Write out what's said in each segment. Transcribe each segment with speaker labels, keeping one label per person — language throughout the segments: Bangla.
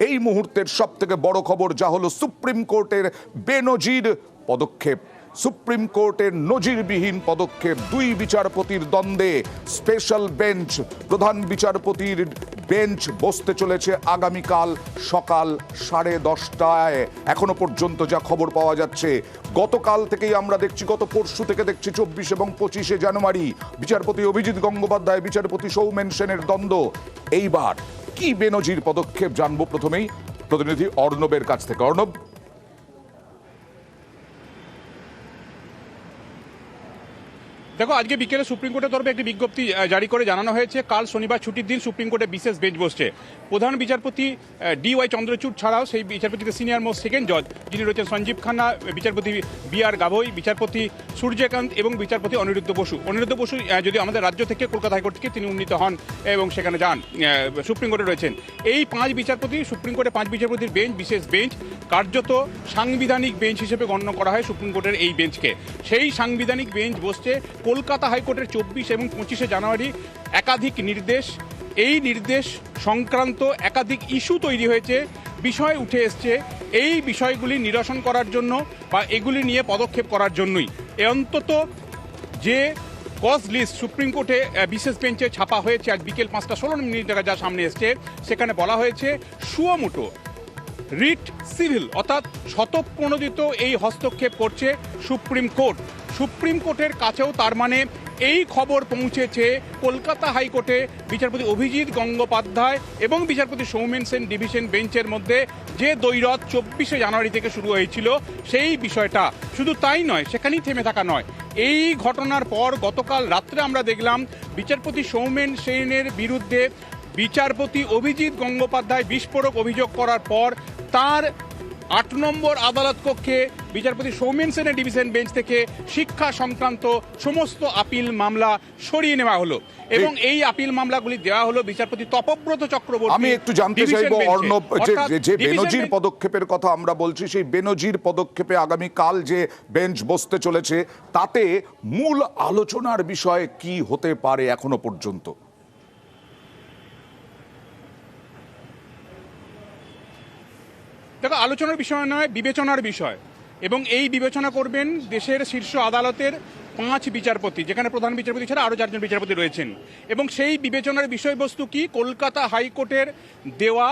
Speaker 1: এই মুহূর্তের সবথেকে বড় খবর যা হলো সুপ্রিম কোর্টের বেনজির পদক্ষেপ। সুপ্রিম কোর্টের নজিরবিহীন পদক্ষেপ, দুই বিচারপতির দ্বন্দ্বে স্পেশাল বেঞ্চ, প্রধান বিচারপতির বেঞ্চ বসতে চলেছে আগামীকাল সকাল 10:30টায়। এখনো পর্যন্ত যা খবর পাওয়া যাচ্ছে, গতকাল থেকেই আমরা দেখছি, গত পরশু থেকে দেখছি 24 এবং 25শে জানুয়ারি বিচারপতি অভিজিৎ গঙ্গোপাধ্যায় বিচারপতি সৌমেন সেনের দ্বন্দ্ব। এইবার কি বেনজির পদক্ষেপ জানবো প্রথমেই প্রতিনিধি অর্ণবের কাছ থেকে। অর্ণব,
Speaker 2: দেখো, আজকে বিকেলে সুপ্রিম কোর্টের তরফে একটি বিজ্ঞপ্তি জারি করে জানানো হয়েছে কাল শনিবার ছুটির দিন সুপ্রিম কোর্টে বিশেষ বেঞ্চ বসছে। প্রধান বিচারপতি DY চন্দ্রচূড় ছাড়াও সেই বিচারপতিতে সিনিয়র মোস্ট সেকেন্ড জজ যিনি রয়েছেন সঞ্জীব খান্না, বিচারপতি BR গাভই, বিচারপতি সূর্যকান্ত এবং বিচারপতি অনিরুদ্ধ বসু। অনিরুদ্ধ বসু যদি আমাদের রাজ্য থেকে কলকাতা হাইকোর্ট থেকে তিনি উন্নীত হন এবং সেখানে যান, সুপ্রিম কোর্টে রয়েছেন। এই 5 বিচারপতি, সুপ্রিম কোর্টে 5 বিচারপতির বেঞ্চ, বিশেষ বেঞ্চ, কার্যত সাংবিধানিক বেঞ্চ হিসেবে গণ্য করা হয় সুপ্রিম কোর্টের এই বেঞ্চকে। সেই সাংবিধানিক বেঞ্চ বসছে কলকাতা হাইকোর্টের 24 এবং 25শে জানুয়ারি একাধিক নির্দেশ, এই নির্দেশ সংক্রান্ত একাধিক ইস্যু তৈরি হয়েছে, বিষয় উঠে এসছে। এই বিষয়গুলি নিরসন করার জন্য বা এগুলি নিয়ে পদক্ষেপ করার জন্যই অন্তত যে কজ লিস্ট সুপ্রিম কোর্টে বিশেষ বেঞ্চে ছাপা হয়েছে আজ বিকেল 5:16 যা সামনে এসছে, সেখানে বলা হয়েছে সুমোটো রিট সিভিল অর্থাৎ স্বতঃপ্রণোদিত এই হস্তক্ষেপ করছে সুপ্রিম কোর্ট। সুপ্রিম কোর্টের কাছেও তার মানে এই খবর পৌঁছেছে কলকাতা হাইকোর্টে বিচারপতি অভিজিৎ গঙ্গোপাধ্যায় এবং বিচারপতি সৌমেন সেন ডিভিশন বেঞ্চের মধ্যে যে দ্বৈরথ 24শে জানুয়ারি থেকে শুরু হয়েছিল, সেই বিষয়টা শুধু তাই নয়, সেখানেই থেমে থাকা নয়। এই ঘটনার পর গতকাল রাত্রে আমরা দেখলাম বিচারপতি সৌমেন সেনের বিরুদ্ধে বিচারপতি অভিজিৎ গঙ্গোপাধ্যায় বিস্ফোরক অভিযোগ করার পর তার 8 নম্বর আদালত কক্ষে বিচারপতি সৌমেন সেনের ডিভিশন বেঞ্চ থেকে শিক্ষা সংক্রান্ত সমস্ত আপিল মামলা সরিয়ে নেওয়া হলো এবং এই আপিল মামলাগুলি দেওয়া হলো বিচারপতি তপব্রত চক্রবর্তী।
Speaker 1: আমি একটু জানতে চাইবো অর্ণব, যে বেনজির পদক্ষেপের কথা আমরা বলছি, সেই বেনজির পদক্ষেপে আগামীকাল যে বেঞ্চ বসতে চলেছে, তাতে মূল আলোচনার বিষয় কি হতে পারে এখনো পর্যন্ত?
Speaker 2: দেখো, আলোচনার বিষয় নয়, বিবেচনার বিষয়, এবং এই বিবেচনা করবেন দেশের শীর্ষ আদালতের 5 বিচারপতি, যেখানে প্রধান বিচারপতি ছাড়া আরও 4জন বিচারপতি রয়েছেন। এবং সেই বিবেচনার বিষয়বস্তু কি? কলকাতা হাইকোর্টের দেওয়া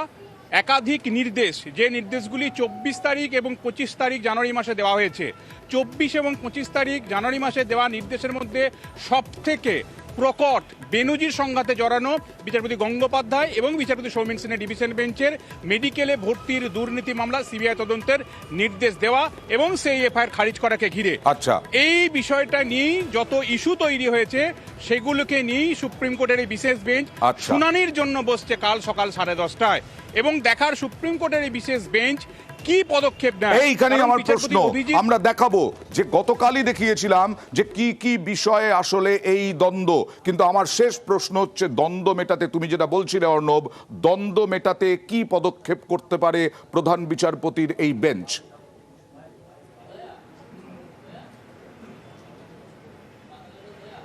Speaker 2: একাধিক নির্দেশ, যে নির্দেশগুলি 24 তারিখ এবং 25 তারিখ জানুয়ারি মাসে দেওয়া হয়েছে। 24 এবং 25 তারিখ জানুয়ারি মাসে দেওয়া নির্দেশের মধ্যে সবথেকে প্রকট বেনজির সংঘাতে জড়ানো বিচারপতি গঙ্গোপাধ্যায় এবং বিচারপতি সৌমেন সেনের ডিভিশন বেঞ্চের মেডিকেলে ভর্তির দুর্নীতি মামলা CBI তদন্তের নির্দেশ দেওয়া এবং সেই FIR খারিজ করাকে ঘিরে।
Speaker 1: আচ্ছা,
Speaker 2: এই বিষয়টা নিয়েই যত ইস্যু তৈরি হয়েছে সেগুলোকে নিয়েই সুপ্রিম কোর্টের এই বিশেষ বেঞ্চ শুনানির জন্য বসছে কাল সকাল 10:30টায় এবং দেখার সুপ্রিম কোর্টের এই বিশেষ বেঞ্চ কি পদক্ষেপ নেয়।
Speaker 1: এইখানে আমার প্রশ্ন, আমরা দেখাবো যে গতকালই দেখিয়েছিলাম যে কি কি বিষয়ে আসলে এই দ্বন্দ্ব, কিন্তু আমার শেষ প্রশ্ন হচ্ছে দ্বন্দ্ব মেটাতে, তুমি যেটা বলছিলে অর্ণব, দ্বন্দ্ব মেটাতে কি পদক্ষেপ করতে পারে প্রধান বিচারপতির এই বেঞ্চ?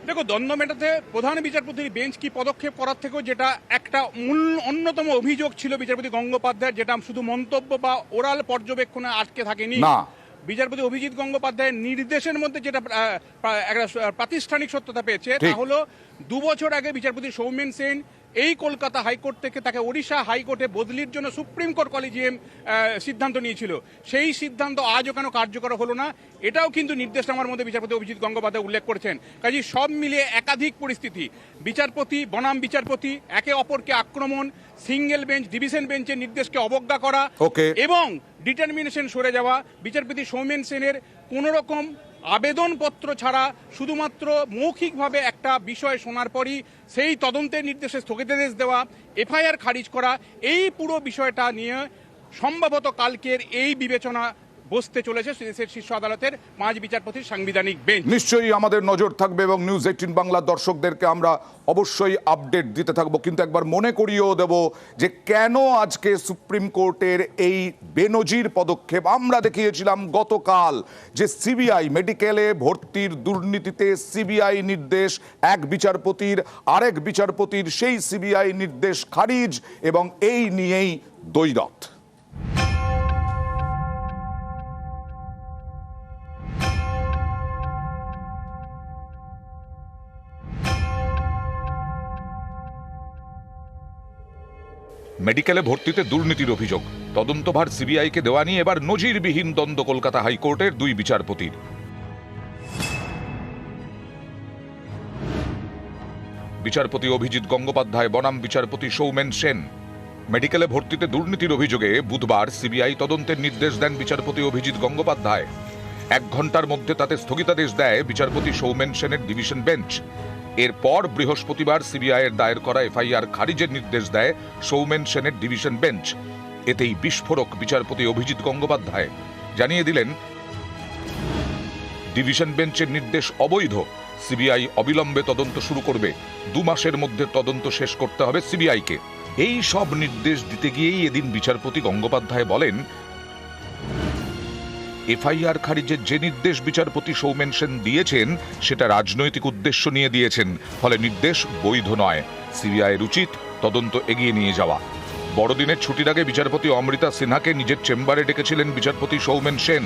Speaker 2: দেখো, দ্বন্দ্ব মেটাতে প্রধান বিচারপতির বেঞ্চ কি পদক্ষেপ করার থেকেও যেটা একটা অন্যতম অভিযোগ ছিল বিচারপতি গঙ্গোপাধ্যায়ের, যেটা শুধু মন্তব্য বা ওরাল পর্যবেক্ষণে আটকে থাকেনি, বিচারপতি অভিজিৎ গঙ্গোপাধ্যায়ের নির্দেশের মধ্যে যেটা একটা প্রাতিষ্ঠানিক সত্যতা পেয়েছে, তা হলো 2 বছর আগে বিচারপতি সৌমেন সেন এই কলকাতা হাইকোর্ট থেকে তাকে ওড়িশা হাইকোর্টে বদলির জন্য সুপ্রিম কোর্ট কলেজিয়াম সিদ্ধান্ত নিয়েছিল। সেই সিদ্ধান্ত আজও কেন কার্যকর হলো না, এটাও কিন্তু নির্দেশনামার মধ্যে বিচারপতি অভিজিৎ গঙ্গোপাধ্যায় উল্লেখ করেছেন। কাজেই সব মিলিয়ে একাধিক পরিস্থিতি, বিচারপতি বনাম বিচারপতি, একে অপরকে আক্রমণ, সিঙ্গেল বেঞ্চ ডিভিশন বেঞ্চের নির্দেশকে অবজ্ঞা করা এবং ডিটারমিনেশন সরে যাওয়া, বিচারপতি সৌমেন সেনের কোনো রকম আবেদনপত্র ছাড়া শুধুমাত্র মৌখিকভাবে একটা বিষয় শোনার পরই সেই তদন্তের নির্দেশে স্থগিতাদেশ দেওয়া, FIR খারিজ করা, এই পুরো বিষয়টা নিয়ে সম্ভবত কালকের এই বিবেচনা বসতে চলেছে দেশের শীর্ষ আদালতের 5 বিচারপতির সাংবিধানিক বেঞ্চ।
Speaker 1: নিশ্চয়ই আমাদের নজর থাকবে এবং নিউজ 18 বাংলা দর্শকদেরকে আমরা অবশ্যই আপডেট দিতে থাকবো, কিন্তু একবার মনে করিয়েও দেব যে কেন আজকে সুপ্রিম কোর্টের এই বেনজির পদক্ষেপ। আমরা দেখিয়েছিলাম গতকাল যে CBI মেডিকেলে ভর্তির দুর্নীতিতে CBI নির্দেশ এক বিচারপতির, আরেক বিচারপতির সেই CBI নির্দেশ খারিজ এবং এই নিয়েই দ্বৈরথ। মেডিকেলে ভর্তিতে দুর্নীতির অভিযোগ, তদন্তভার সিবিআইকে দেওয়া নিয়ে এবার নজিরবিহীন দ্বন্দ্ব কলকাতা হাইকোর্টের দুই বিচারপতির। বিচারপতি অভিজিৎ গঙ্গোপাধ্যায় বনাম বিচারপতি সৌমেন সেন। মেডিকেলে ভর্তিতে দুর্নীতির অভিযোগে বুধবার সিবিআই তদন্তের নির্দেশ দেন বিচারপতি অভিজিৎ গঙ্গোপাধ্যায়। 1 ঘন্টার মধ্যে তাতে স্থগিতাদেশ দেয় বিচারপতি সৌমেন সেনের ডিভিশন বেঞ্চ। এরপর বৃহস্পতিবার সিবিআইয়ের দায়ের করা এফআইআর খারিজের নির্দেশ দেয় সৌমেন সেনের ডিভিশন বেঞ্চ। এতেই বিস্ফোরক বিচারপতি অভিজিৎ গঙ্গোপাধ্যায় জানিয়ে দিলেন, ডিভিশন বেঞ্চের নির্দেশ অবৈধ। সিবিআই অবিলম্বে তদন্ত শুরু করবে। 2 মাসের মধ্যে তদন্ত শেষ করতে হবে সিবিআইকে। এই সব নির্দেশ দিতে গিয়েই এদিন বিচারপতি গঙ্গোপাধ্যায় বলেন, এফআইআর খারিজের যে নির্দেশ বিচারপতি সৌমেন সেন দিয়েছেন সেটা রাজনৈতিক উদ্দেশ্য নিয়ে দিয়েছেন, ফলে নির্দেশ বৈধ নয়। সিবিআইয়ের উচিত তদন্ত এগিয়ে নিয়ে যাওয়া। বড়দিনের ছুটির আগে বিচারপতি অমৃতা সিনহাকে নিজের চেম্বারে ডেকেছিলেন বিচারপতি সৌমেন সেন।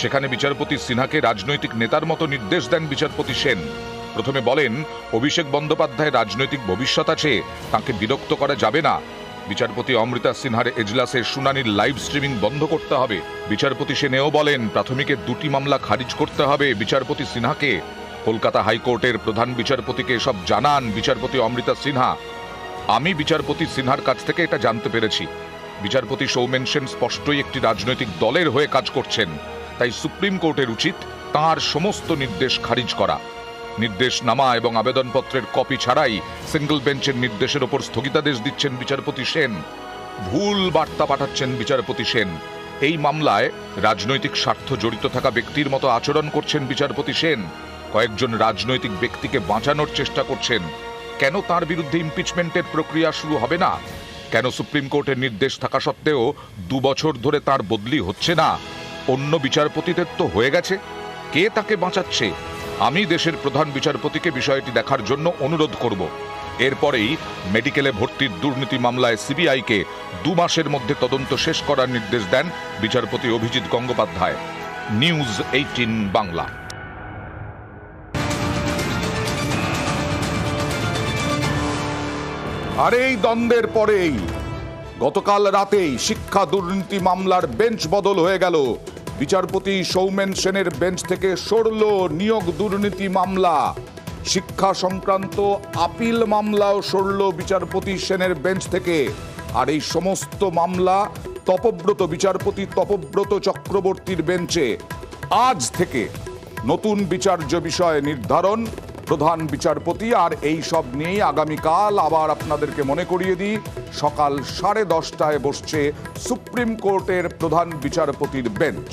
Speaker 1: সেখানে বিচারপতি সিনহাকে রাজনৈতিক নেতার মতো নির্দেশ দেন বিচারপতি সেন। প্রথমে বলেন, অভিষেক বন্দ্যোপাধ্যায়ের রাজনৈতিক ভবিষ্যৎ আছে, তাকে বিরক্ত করা যাবে না। বিচারপতি অমৃতা সিনহার এজলাসের শুনানির লাইভ স্ট্রিমিং বন্ধ করতে হবে। বিচারপতি সেনেও বলেন, প্রাথমিকের 2টি মামলা খারিজ করতে হবে বিচারপতি সিনহাকে। কলকাতা হাইকোর্টের প্রধান বিচারপতিকে এসব জানান বিচারপতি অমৃতা সিনহা। আমি বিচারপতি সিনহার কাছ থেকে এটা জানতে পেরেছি। বিচারপতি সৌমেন সেন স্পষ্টই একটি রাজনৈতিক দলের হয়ে কাজ করছেন, তাই সুপ্রিম কোর্টের উচিত তাঁর সমস্ত নির্দেশ খারিজ করা। নির্দেশনামা এবং আবেদনপত্রের কপি ছাড়াই সিঙ্গল বেঞ্চের নির্দেশের ওপর স্থগিতাদেশ দিচ্ছেন বিচারপতি সেন। ভুল বার্তা পাঠাচ্ছেন বিচারপতি সেন। এই মামলায় রাজনৈতিক স্বার্থ জড়িত থাকা ব্যক্তির মতো আচরণ করছেন বিচারপতি সেন। কয়েকজন রাজনৈতিক ব্যক্তিকে বাঁচানোর চেষ্টা করছেন। কেন তার বিরুদ্ধে ইমপিচমেন্টের প্রক্রিয়া শুরু হবে না? কেন সুপ্রিম কোর্টের নির্দেশ থাকা সত্ত্বেও 2 বছর ধরে তার বদলি হচ্ছে না? অন্য বিচারপতিদের তো হয়ে গেছে, কে তাকে বাঁচাচ্ছে? আমি দেশের প্রধান বিচারপতিকে বিষয়টি দেখার জন্য অনুরোধ করব। এরপরেই মেডিকেলে ভর্তির দুর্নীতি মামলায় সিবিআইকে 2 মাসের মধ্যে তদন্ত শেষ করার নির্দেশ দেন বিচারপতি অভিজিৎ গঙ্গোপাধ্যায়। নিউজ 18 বাংলা। আর এই দ্বন্দ্বের পরেই গতকাল রাতেই শিক্ষা দুর্নীতি মামলার বেঞ্চ বদল হয়ে গেল। বিচারপতি সৌমেন সেনের বেঞ্চ থেকে সরল নিয়োগ দুর্নীতি মামলা। শিক্ষা সংক্রান্ত আপিল মামলাও সরল বিচারপতি সেনের বেঞ্চ থেকে। আর এই সমস্ত মামলা তপব্রত বিচারপতি তপব্রত চক্রবর্তীর বেঞ্চে। আজ থেকে নতুন বিচার্য বিষয় নির্ধারণ প্রধান বিচারপতি। আর এই সব নিয়েই আগামীকাল আবার আপনাদেরকে মনে করিয়ে দিই, সকাল 10:30টায় বসছে সুপ্রিম কোর্টের প্রধান বিচারপতির বেঞ্চ।